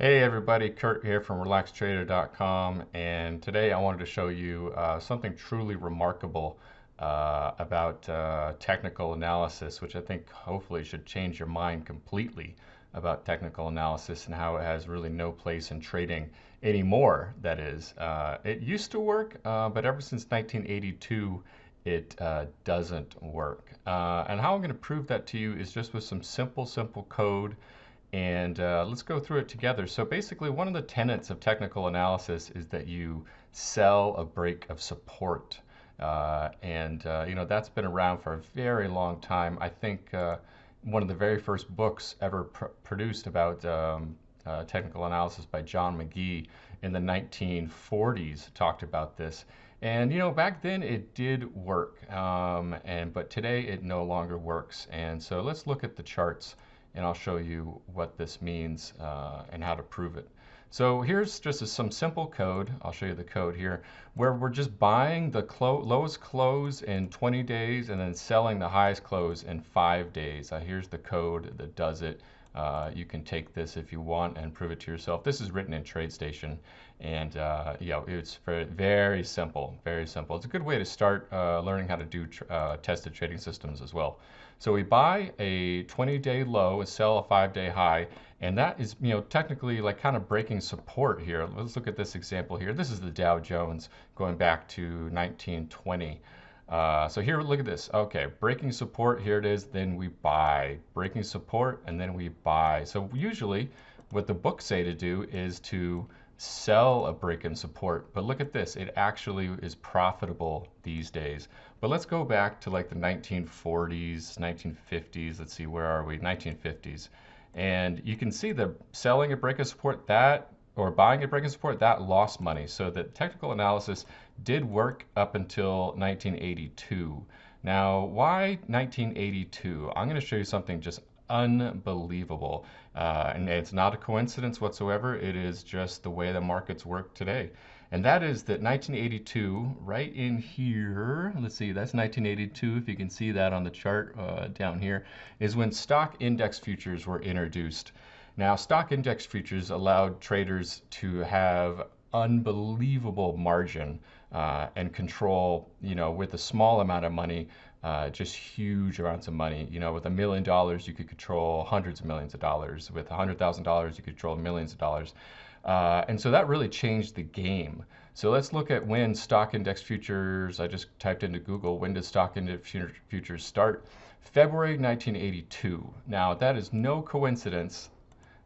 Hey everybody, Kurt here from RelaxedTrader.com, and today I wanted to show you something truly remarkable about technical analysis, which I think hopefully should change your mind completely about technical analysis and how it has really no place in trading anymore. That is, it used to work, but ever since 1982, it doesn't work. And how I'm going to prove that to you is just with some simple code and let's go through it together. So basically, one of the tenets of technical analysis is that you sell a break of support. That's been around for a very long time. I think one of the very first books ever produced about technical analysis by John McGee in the 1940s talked about this. And back then it did work, but today it no longer works. And so let's look at the charts and I'll show you what this means and how to prove it. So here's just some simple code. I'll show you the code here, where we're just buying the lowest close in 20 days and then selling the highest close in 5 days. Here's the code that does it. You can take this if you want and prove it to yourself. This is written in TradeStation, and it's very simple, very simple. It's a good way to start learning how to do tested trading systems as well. So we buy a 20-day low and sell a 5-day high, and that is, technically like kind of breaking support here. Let's look at this example here. This is the Dow Jones going back to 1920. So here, look at this. Okay, breaking support, here it is, then we buy. Breaking support, and then we buy. So usually what the books say to do is to sell a break in support. But look at this, it actually is profitable these days. But let's go back to like the 1940s, 1950s. Let's see, where are we? 1950s. And you can see the selling a break of support, that or buying a break of support, that lost money. So the technical analysis did work up until 1982. Now, why 1982? I'm going to show you something just unbelievable. And it's not a coincidence whatsoever. It is just the way the markets work today. And that is that 1982, right in here, let's see, that's 1982, if you can see that on the chart down here, is when stock index futures were introduced. Now, stock index futures allowed traders to have unbelievable margin and control, with a small amount of money, just huge amounts of money. With $1 million, you could control hundreds of millions of dollars. With $100,000, you could control millions of dollars. And so that really changed the game. So let's look at when stock index futures, I just typed into Google, when did stock index futures start? February 1982. Now, that is no coincidence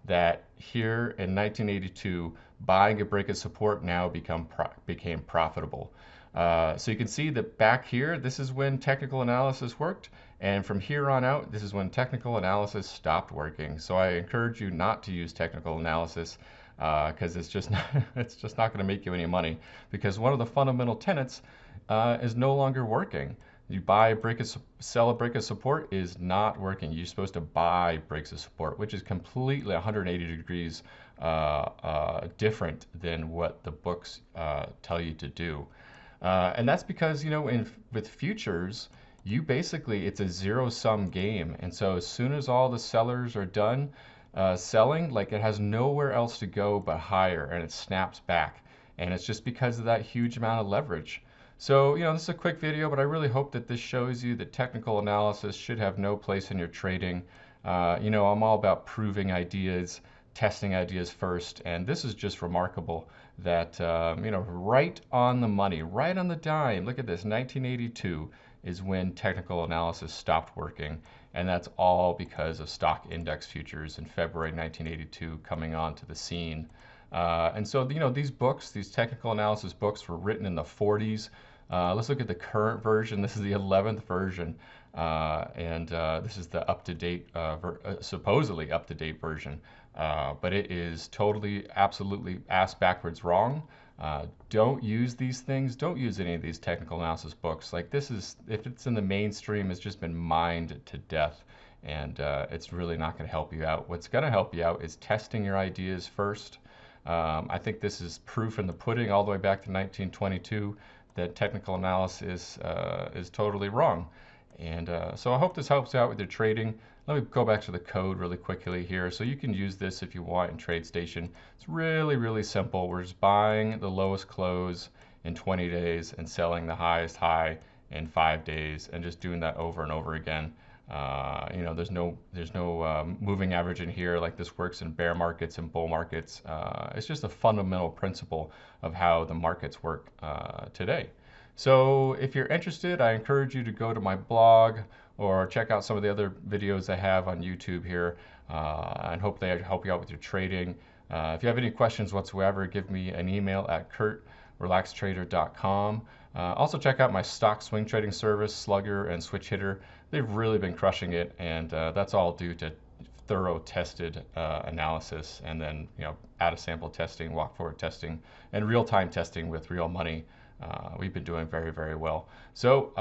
that here in 1982, buying a break of support now became profitable. So you can see that back here, this is when technical analysis worked, and from here on out, this is when technical analysis stopped working. So I encourage you not to use technical analysis because it's just not going to make you any money, because one of the fundamental tenets is no longer working. You buy a sell a break of support is not working. You're supposed to buy breaks of support, which is completely 180 degrees different than what the books tell you to do. And that's because, with futures, it's a zero-sum game. And so as soon as all the sellers are done selling, like, it has nowhere else to go but higher, and it snaps back. And it's just because of that huge amount of leverage. So, this is a quick video, but I really hope that this shows you that technical analysis should have no place in your trading. I'm all about proving ideas, testing ideas first, and this is just remarkable that, right on the money, right on the dime, look at this, 1982 is when technical analysis stopped working, and that's all because of stock index futures in February 1982 coming onto the scene. And so, these technical analysis books were written in the 40s. Let's look at the current version. This is the 11th version, and this is the up-to-date, supposedly up-to-date version. But it is totally, absolutely ass backwards wrong. Don't use these things. Don't use any of these technical analysis books. Like, this is, if it's in the mainstream, it's just been mined to death, and it's really not going to help you out. What's going to help you out is testing your ideas first. I think this is proof in the pudding all the way back to 1922 that technical analysis is totally wrong. And so I hope this helps you out with your trading. Let me go back to the code really quickly here. So you can use this if you want in TradeStation. It's really, really simple. We're just buying the lowest close in 20 days and selling the highest high in 5 days, and just doing that over and over again. There's no moving average in here like this works in bear markets and bull markets. It's just a fundamental principle of how the markets work today. So if you're interested, I encourage you to go to my blog or check out some of the other videos I have on YouTube here, and hope they help you out with your trading. If you have any questions whatsoever, give me an email at kurt@relaxedtrader.com. Also check out my stock swing trading service, Slugger and Switch Hitter. They've really been crushing it, and that's all due to thorough tested analysis, and then out of sample testing, walk forward testing, and real-time testing with real money. We've been doing very, very well. So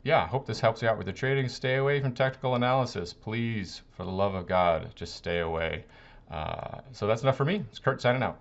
yeah, I hope this helps you out with the trading. Stay away from technical analysis, please. For the love of God, just stay away. So that's enough for me. It's Kurt signing out.